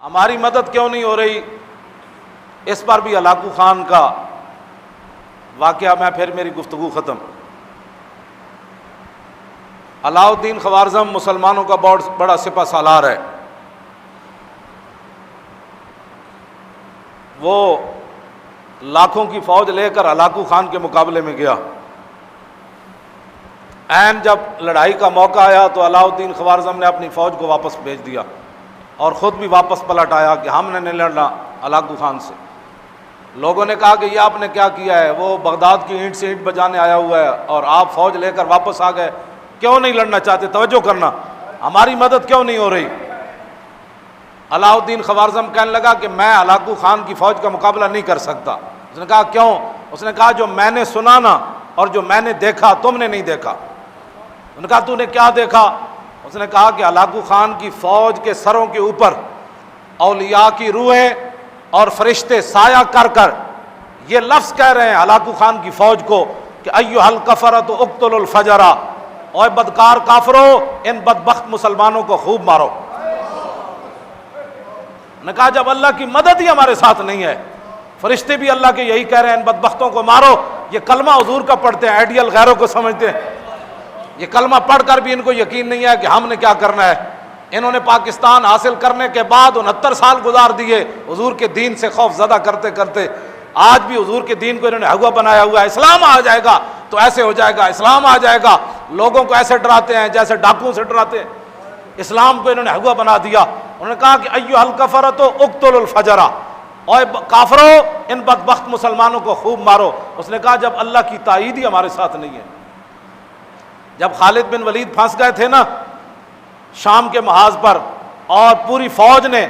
ہماری مدد کیوں نہیں ہو رہی؟ اس پر بھی ہلاکو خان کا واقعہ، میں پھر میری گفتگو ختم۔ علاء الدین خوارزم مسلمانوں کا بہت بڑا سپہ سالار ہے۔ وہ لاکھوں کی فوج لے کر ہلاکو خان کے مقابلے میں گیا۔ عین جب لڑائی کا موقع آیا تو علاء الدین خوارزم نے اپنی فوج کو واپس بھیج دیا اور خود بھی واپس پلٹ آیا کہ ہم نے نہیں لڑنا ہلاکو خان سے۔ لوگوں نے کہا کہ یہ آپ نے کیا کیا ہے؟ وہ بغداد کی اینٹ سے اینٹ بجانے آیا ہوا ہے اور آپ فوج لے کر واپس آ گئے، کیوں نہیں لڑنا چاہتے؟ توجہ کرنا، ہماری مدد کیوں نہیں ہو رہی؟ علاء الدین خوارزم کہنے لگا کہ میں ہلاکو خان کی فوج کا مقابلہ نہیں کر سکتا۔ اس نے کہا کیوں؟ اس نے کہا جو میں نے سنا نا اور جو میں نے دیکھا تم نے نہیں دیکھا۔ انہوں نے کہا تو نے کیا دیکھا؟ اس نے کہا کہ ہلاکو خان کی فوج کے سروں کے اوپر اولیاء کی روحیں اور فرشتے سایہ کر کر یہ لفظ کہہ رہے ہیں ہلاکو خان کی فوج کو کہ ایھا الکفرۃ اقتلوا الفجر، اوے بدکار کافرو ان بدبخت مسلمانوں کو خوب مارو۔ نے کہا جب اللہ کی مدد ہی ہمارے ساتھ نہیں ہے، فرشتے بھی اللہ کے یہی کہہ رہے ہیں ان بدبختوں کو مارو۔ یہ کلمہ حضور کا پڑھتے ہیں، آئیڈیل غیروں کو سمجھتے ہیں، یہ کلمہ پڑھ کر بھی ان کو یقین نہیں ہے کہ ہم نے کیا کرنا ہے۔ انہوں نے پاکستان حاصل کرنے کے بعد 69 سال گزار دیے حضور کے دین سے خوف زدہ کرتے کرتے، آج بھی حضور کے دین کو انہوں نے ہوا بنایا ہوا ہے۔ اسلام آ جائے گا تو ایسے ہو جائے گا، اسلام آ جائے گا، لوگوں کو ایسے ڈراتے ہیں جیسے ڈاکوؤں سے ڈراتے ہیں۔ اسلام کو انہوں نے ہوا بنا دیا۔ انہوں نے کہا کہ ایھا الکفرۃ اقتلوا الفجر، اوے کافرو ان بدبخت مسلمانوں کو خوب مارو۔ اس نے کہا جب اللہ کی تائید ہی ہمارے ساتھ نہیں ہے۔ جب خالد بن ولید پھنس گئے تھے نا شام کے محاذ پر، اور پوری فوج نے،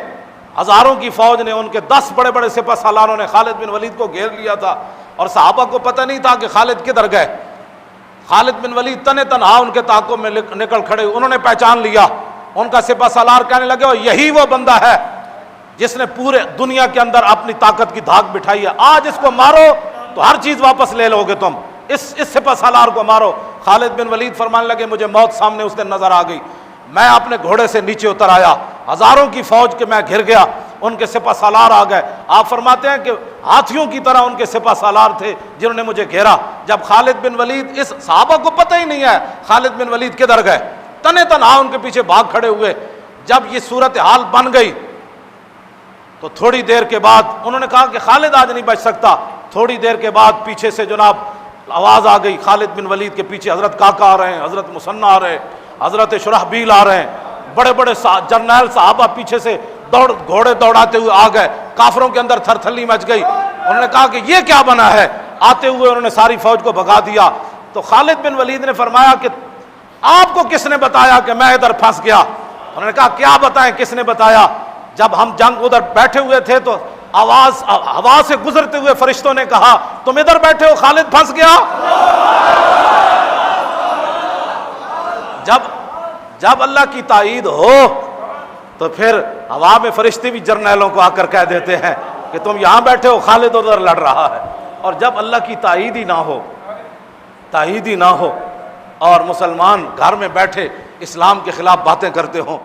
ہزاروں کی فوج نے، ان کے 10 بڑے بڑے سپہ سالاروں نے خالد بن ولید کو گھیر لیا تھا، اور صحابہ کو پتہ نہیں تھا کہ خالد کدھر گئے۔ خالد بن ولید تنے تنہا ان کے تعاقب میں نکل کھڑے، انہوں نے پہچان لیا۔ ان کا سپہ سالار کہنے لگے یہی وہ بندہ ہے جس نے پورے دنیا کے اندر اپنی طاقت کی دھاک بٹھائی ہے، آج اس کو مارو تو ہر چیز واپس لے لو گے تم، اس سپہ سالار کو مارو۔ خالد بن ولید فرمانے لگے مجھے موت سامنے اس دن نظر آ گئی، میں اپنے گھوڑے سے نیچے اتر آیا، ہزاروں کی فوج کے میں گھر گیا، ان کے سپہ سالار آ گئے۔ آپ فرماتے ہیں کہ ہاتھیوں کی طرح ان کے سپہ سالار تھے جنہوں نے مجھے گھیرا۔ جب خالد بن ولید، اس صحابہ کو پتہ ہی نہیں ہے خالد بن ولید کدھر گئے، تنے تنہا ان کے پیچھے بھاگ کھڑے ہوئے۔ جب یہ صورتحال بن گئی تو تھوڑی دیر کے بعد انہوں نے کہا کہ خالد آج نہیں بچ سکتا۔ تھوڑی دیر کے بعد پیچھے سے جناب آواز آ گئی، خالد بن ولید کے پیچھے حضرت کاکا آ رہے ہیں، حضرت مثنیٰ آ رہے ہیں، حضرت شرحبیل آ رہے ہیں، بڑے بڑے جرنیل صحابہ پیچھے سے گھوڑے دوڑاتے ہوئے آ گئے۔ کافروں کے اندر تھر تھلی مچ گئی۔ انہوں نے کہا کہ یہ کیا بنا ہے؟ آتے ہوئے انہوں نے ساری فوج کو بھگا دیا۔ تو خالد بن ولید نے فرمایا کہ آپ کو کس نے بتایا کہ میں ادھر پھنس گیا؟ انہوں نے کہا کیا بتائیں، کس نے بتایا؟ جب ہم جنگ ادھر بیٹھے ہوئے تھے تو آواز ہوا سے گزرتے ہوئے فرشتوں نے کہا تم ادھر بیٹھے ہو، خالد پھنس گیا۔ جب اللہ کی تائید ہو تو پھر ہوا میں فرشتے بھی جرنیلوں کو آ کر کہہ دیتے ہیں کہ تم یہاں بیٹھے ہو، خالد ادھر لڑ رہا ہے۔ اور جب اللہ کی تائید ہی نہ ہو اور مسلمان گھر میں بیٹھے اسلام کے خلاف باتیں کرتے ہوں